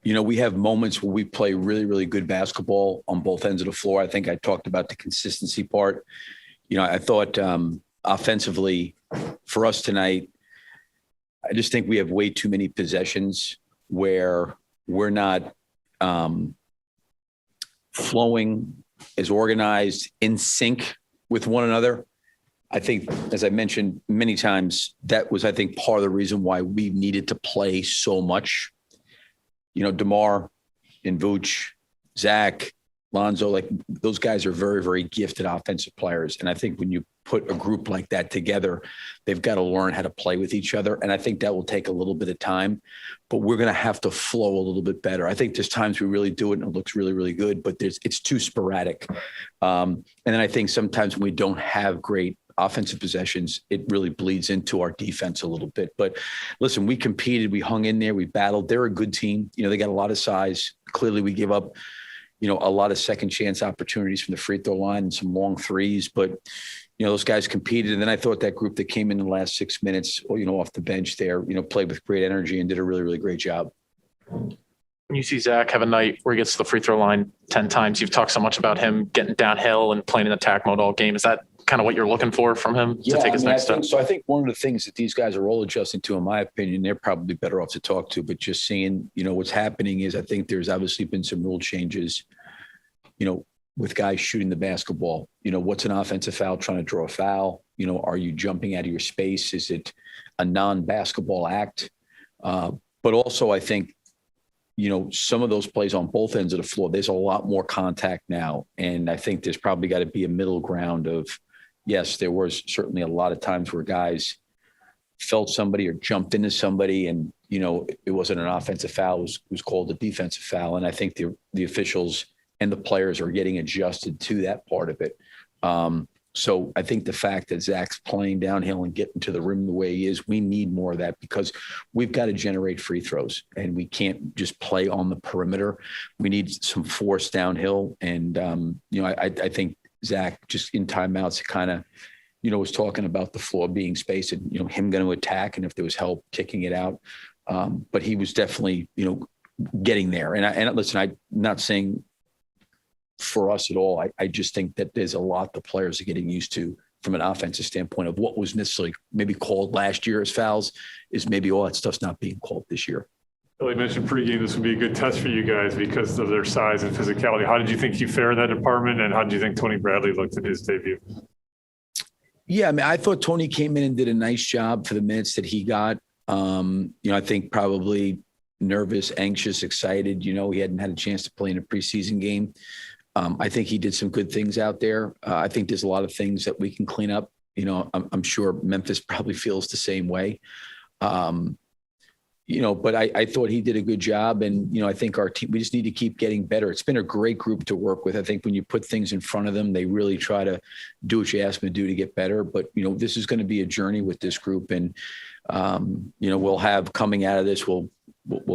we have moments where we play really, really good basketball on both ends of the floor. I think I talked about the consistency part. I thought offensively for us tonight, I just think we have way too many possessions where we're not flowing as organized, in sync with one another. I think, as I mentioned many times, that was, I think, part of the reason why we needed to play so much. DeMar and Vooch, Zach, Lonzo, like those guys are very, very gifted offensive players. And I think when you put a group like that together, they've got to learn how to play with each other. And I think that will take a little bit of time, but we're going to have to flow a little bit better. I think there's times we really do it and it looks really, really good, but it's too sporadic. And then I think sometimes when we don't have great offensive possessions, it really bleeds into our defense a little bit. But listen, we competed, we hung in there, we battled. They're a good team. They got a lot of size. Clearly we give up a lot of second chance opportunities from the free throw line and some long threes, but those guys competed. And then I thought that group that came in the last 6 minutes, off the bench there, played with great energy and did a really, really great job. When you see Zach have a night where he gets to the free throw line 10 times, you've talked so much about him getting downhill and playing in attack mode all game. Is that kind of what you're looking for from him to take his next step? So I think one of the things that these guys are all adjusting to, in my opinion, they're probably better off to talk to, but just seeing, what's happening is I think there's obviously been some rule changes, with guys shooting the basketball. What's an offensive foul trying to draw a foul? Are you jumping out of your space? Is it a non-basketball act? But also I think, some of those plays on both ends of the floor, there's a lot more contact now. And I think there's probably got to be a middle ground of, yes, there was certainly a lot of times where guys felt somebody or jumped into somebody and, it wasn't an offensive foul, it was called a defensive foul. And I think the officials and the players are getting adjusted to that part of it. So I think the fact that Zach's playing downhill and getting to the rim the way he is, we need more of that because we've got to generate free throws and we can't just play on the perimeter. We need some force downhill. And, I think Zach just in timeouts kind of, was talking about the floor being spaced and, him going to attack and if there was help kicking it out. But he was definitely, getting there. And listen, I'm not saying for us at all. I just think that there's a lot the players are getting used to from an offensive standpoint of what was necessarily maybe called last year as fouls is maybe all that stuff's not being called this year. Billy mentioned pregame this would be a good test for you guys because of their size and physicality. How did you think you fared in that department, and how did you think Tony Bradley looked in his debut? Yeah, I mean, I thought Tony came in and did a nice job for the minutes that he got. I think probably nervous, anxious, excited. He hadn't had a chance to play in a preseason game. I think he did some good things out there. I think there's a lot of things that we can clean up. I'm sure Memphis probably feels the same way. But I thought he did a good job. And, I think our team, we just need to keep getting better. It's been a great group to work with. I think when you put things in front of them, they really try to do what you ask them to do to get better. But, this is going to be a journey with this group. And, we'll have coming out of this, we'll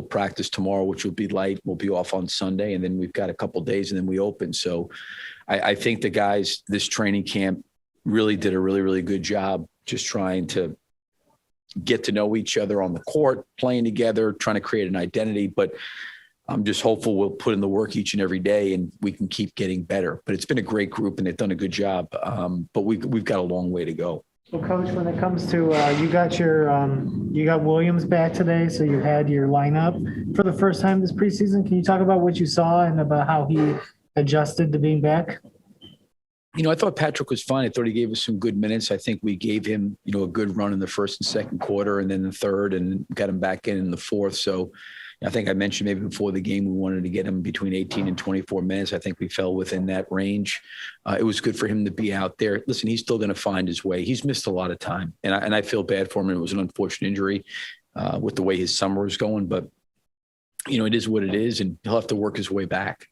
practice tomorrow, which will be light. We'll be off on Sunday. And then we've got a couple of days and then we open. So I think the guys, this training camp really did a really, really good job just trying to get to know each other on the court, playing together, trying to create an identity. But I'm just hopeful we'll put in the work each and every day and we can keep getting better. But it's been a great group and they've done a good job. But we've got a long way to go. So, Coach, when it comes to you got Williams back today, so you had your lineup for the first time this preseason. Can you talk about what you saw and about how he adjusted to being back? I thought Patrick was fine. I thought he gave us some good minutes. I think we gave him, a good run in the first and second quarter and then the third and got him back in the fourth. So I think I mentioned maybe before the game, we wanted to get him between 18 and 24 minutes. I think we fell within that range. It was good for him to be out there. Listen, he's still going to find his way. He's missed a lot of time and I feel bad for him. It was an unfortunate injury with the way his summer is going, but it is what it is and he'll have to work his way back.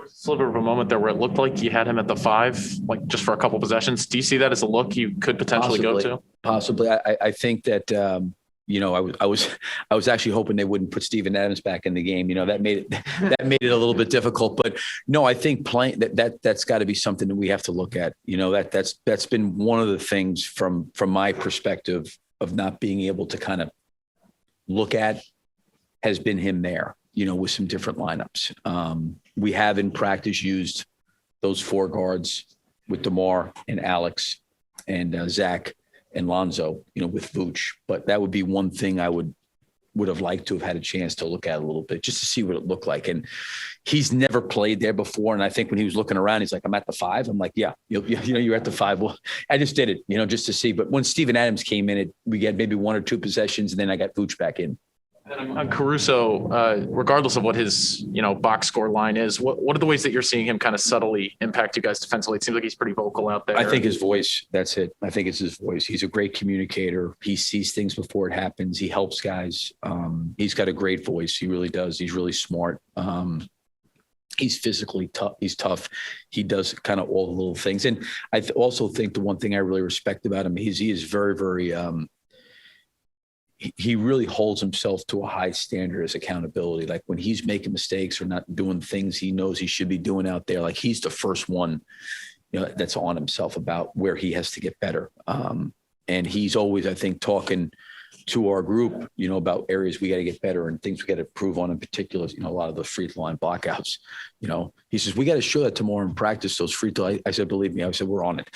It's a little bit of a moment there where it looked like you had him at the 5, like just for a couple possessions. Do you see that as a look you could potentially go to? Possibly. I think that, I was actually hoping they wouldn't put Steven Adams back in the game. That made it a little bit difficult. But no, I think playing that's got to be something that we have to look at. That's been one of the things from my perspective of not being able to kind of look at has been him there. with some different lineups. We have in practice used those 4 guards with DeMar and Alex and Zach and Lonzo, with Vooch. But that would be one thing I would have liked to have had a chance to look at a little bit just to see what it looked like. And he's never played there before. And I think when he was looking around, he's like, I'm at the 5. I'm like, yeah, you're at the 5. Well, I just did it, just to see. But when Steven Adams came in, we had maybe 1 or 2 possessions, and then I got Vooch back in. And on Caruso, regardless of what his, box score line is, what are the ways that you're seeing him kind of subtly impact you guys defensively? It seems like he's pretty vocal out there. I think his voice, that's it. I think it's his voice. He's a great communicator. He sees things before it happens. He helps guys. He's got a great voice. He really does. He's really smart. He's physically tough. He's tough. He does kind of all the little things. And I also think the one thing I really respect about him is he is very, very, he really holds himself to a high standard as accountability. Like when he's making mistakes or not doing things he knows he should be doing out there, like he's the first one, that's on himself about where he has to get better. And he's always, I think, talking to our group, about areas we got to get better and things we got to improve on, in particular, a lot of the free throw line blockouts. He says, we got to show that tomorrow in practice, those free throw. I said, believe me, I said, we're on it,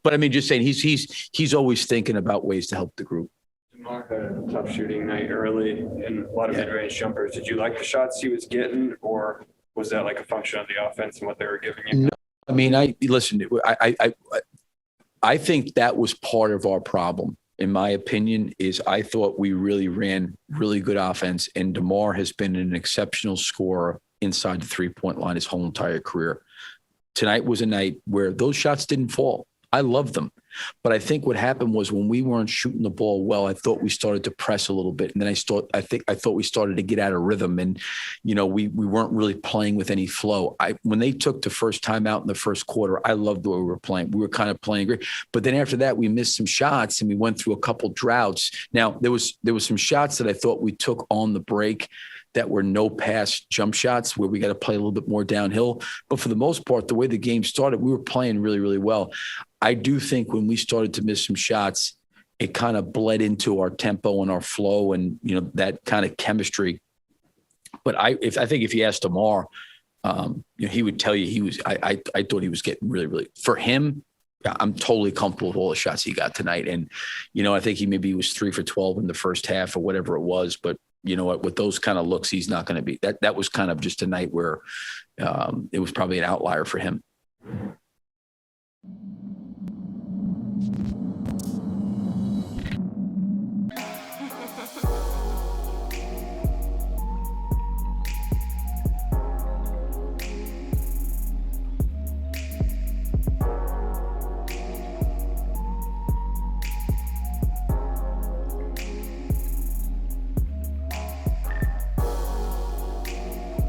but I mean, just saying he's always thinking about ways to help the group. DeMar had a tough shooting night early and a lot of mid-range jumpers. Did you like the shots he was getting, or was that like a function of the offense and what they were giving you? No, I mean, I think that was part of our problem. In my opinion, is I thought we really ran really good offense, and DeMar has been an exceptional scorer inside the 3-point line his whole entire career. Tonight was a night where those shots didn't fall. I love them. But I think what happened was when we weren't shooting the ball well, I thought we started to press a little bit. And then I thought we started to get out of rhythm, and, we weren't really playing with any flow. When they took the first time out in the first quarter, I loved the way we were playing. We were kind of playing great. But then after that, we missed some shots and we went through a couple droughts. Now there was some shots that I thought we took on the break that were no pass jump shots where we got to play a little bit more downhill. But for the most part, the way the game started, we were playing really, really well. I do think when we started to miss some shots, it kind of bled into our tempo and our flow and, that kind of chemistry. But I think if you asked DeMar, he would tell you I thought he was getting really, really, for him, I'm totally comfortable with all the shots he got tonight. And, I think he was 3 for 12 in the first half or whatever it was. But you know what, with those kind of looks, he's not going to be that was kind of just a night where it was probably an outlier for him.